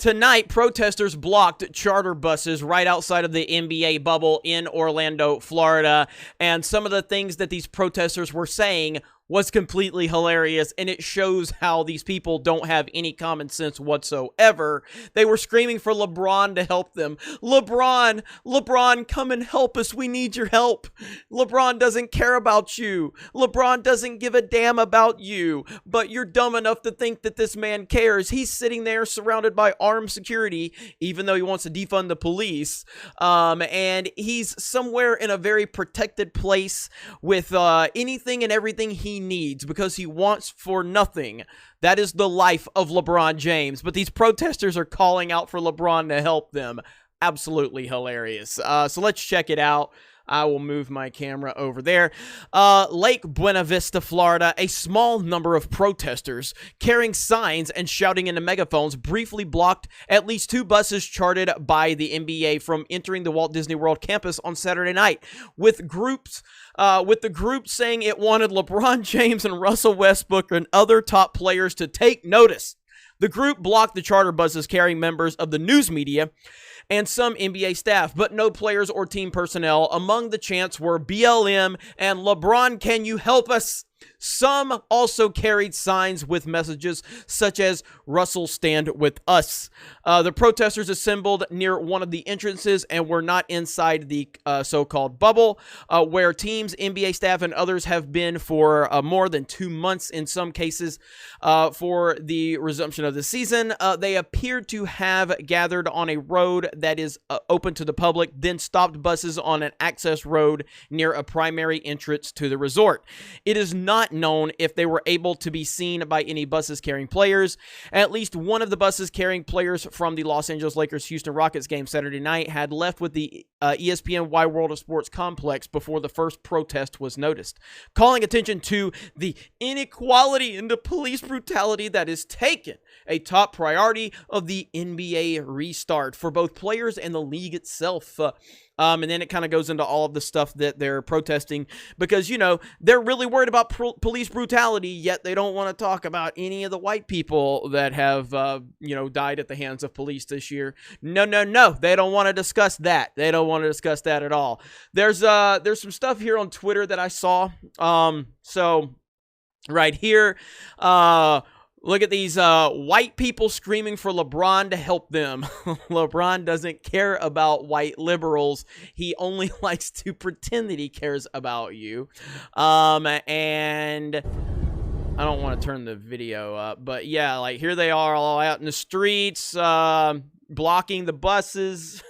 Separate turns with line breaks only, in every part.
Tonight, protesters blocked charter buses right outside of the NBA bubble in Orlando, Florida, and some of the things that these protesters were saying was completely hilarious, and it shows how these people don't have any common sense whatsoever. They were screaming for LeBron to help them. LeBron, come and help us. We need your help. LeBron doesn't care about you. LeBron doesn't give a damn about you, but you're dumb enough to think that this man cares. He's sitting there surrounded by armed security, even though he wants to defund the police, and he's somewhere in a very protected place with anything and everything he needs because he wants for nothing. That is the life of LeBron James. But these protesters are calling out for LeBron to help them. Absolutely hilarious. So let's check it out. I will move my camera over there. Lake Buena Vista, Florida, a small number of protesters carrying signs and shouting into megaphones briefly blocked at least 2 buses chartered by the NBA from entering the Walt Disney World campus on Saturday night, with the group saying it wanted LeBron James and Russell Westbrook and other top players to take notice. The group blocked the charter buses carrying members of the news media and some NBA staff, but no players or team personnel. Among the chants were BLM and LeBron, can you help us? Some also carried signs with messages such as Russell, stand with us. The protesters assembled near one of the entrances and were not inside the so-called bubble, where teams, NBA staff, and others have been for more than 2 months in some cases for the resumption of the season. They appeared to have gathered on a road that is open to the public, then stopped buses on an access road near a primary entrance to the resort. It is not known if they were able to be seen by any buses carrying players. At least one of the buses carrying players from the Los Angeles Lakers-Houston Rockets game Saturday night had left with the ESPN Wide World of Sports complex before the first protest was noticed, calling attention to the inequality and the police brutality that is taken a top priority of the NBA restart for both players and the league itself. And then it kind of goes into all of the stuff that they're protesting because, you know, they're really worried about police brutality, yet they don't want to talk about any of the white people that have, died at the hands of police this year. No. They don't want to discuss that. They don't want to discuss that at all. There's some stuff here on Twitter that I saw. So right here, look at these white people screaming for LeBron to help them. LeBron doesn't care about white liberals. He only likes to pretend that he cares about you. And I don't want to turn the video up, but yeah, like here they are all out in the streets, blocking the buses.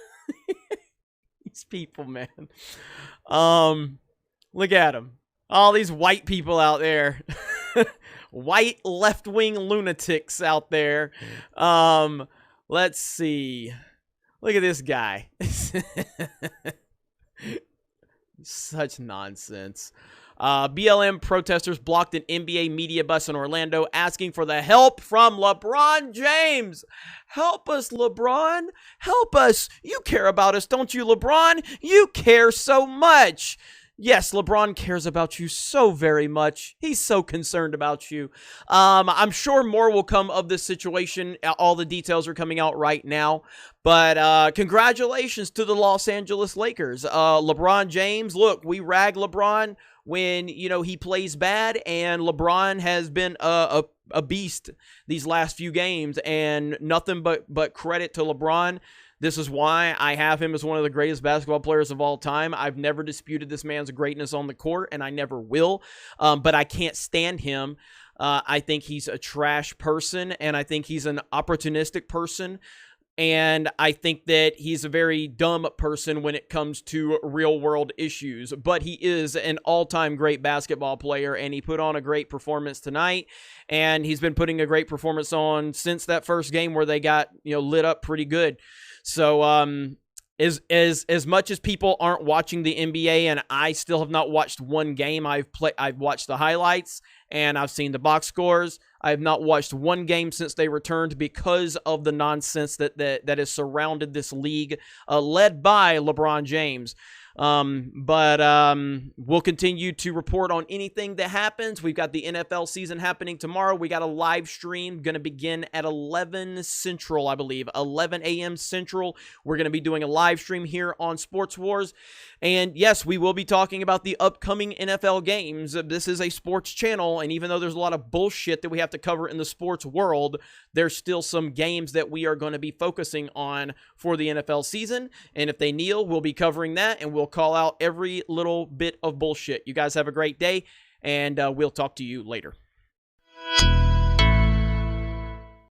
These people, man. Look at them. All these white people out there. White left-wing lunatics out there. Let's see. Look at this guy. Such nonsense. BLM protesters blocked an NBA media bus in Orlando asking for the help from LeBron James. Help us, LeBron. Help us. You care about us, don't you, LeBron? You care so much. Yes, LeBron cares about you so very much. He's so concerned about you. I'm sure more will come of this situation. All the details are coming out right now. But congratulations to the Los Angeles Lakers. LeBron James, look, we rag LeBron when, he plays bad, and LeBron has been a beast these last few games, and nothing but credit to LeBron. This is why I have him as one of the greatest basketball players of all time. I've never disputed this man's greatness on the court, and I never will, but I can't stand him. I think he's a trash person, and I think he's an opportunistic person, and I think that he's a very dumb person when it comes to real-world issues. But he is an all-time great basketball player, and he put on a great performance tonight, and he's been putting a great performance on since that first game where they got lit up pretty good. So, as much as people aren't watching the NBA, and I still have not watched one game, I've watched the highlights and I've seen the box scores. I have not watched one game since they returned because of the nonsense that has surrounded this league, led by LeBron James. We'll continue to report on anything that happens. We've got the NFL season happening tomorrow. We got a live stream going to begin at 11 Central, I believe, 11 a.m. Central. We're going to be doing a live stream here on Sports Wars. And yes, we will be talking about the upcoming NFL games. This is a sports channel, and even though there's a lot of bullshit that we have to cover in the sports world, there's still some games that we are going to be focusing on for the NFL season. And if they kneel, we'll be covering that, and we'll call out every little bit of bullshit. You guys have a great day, and we'll talk to you later.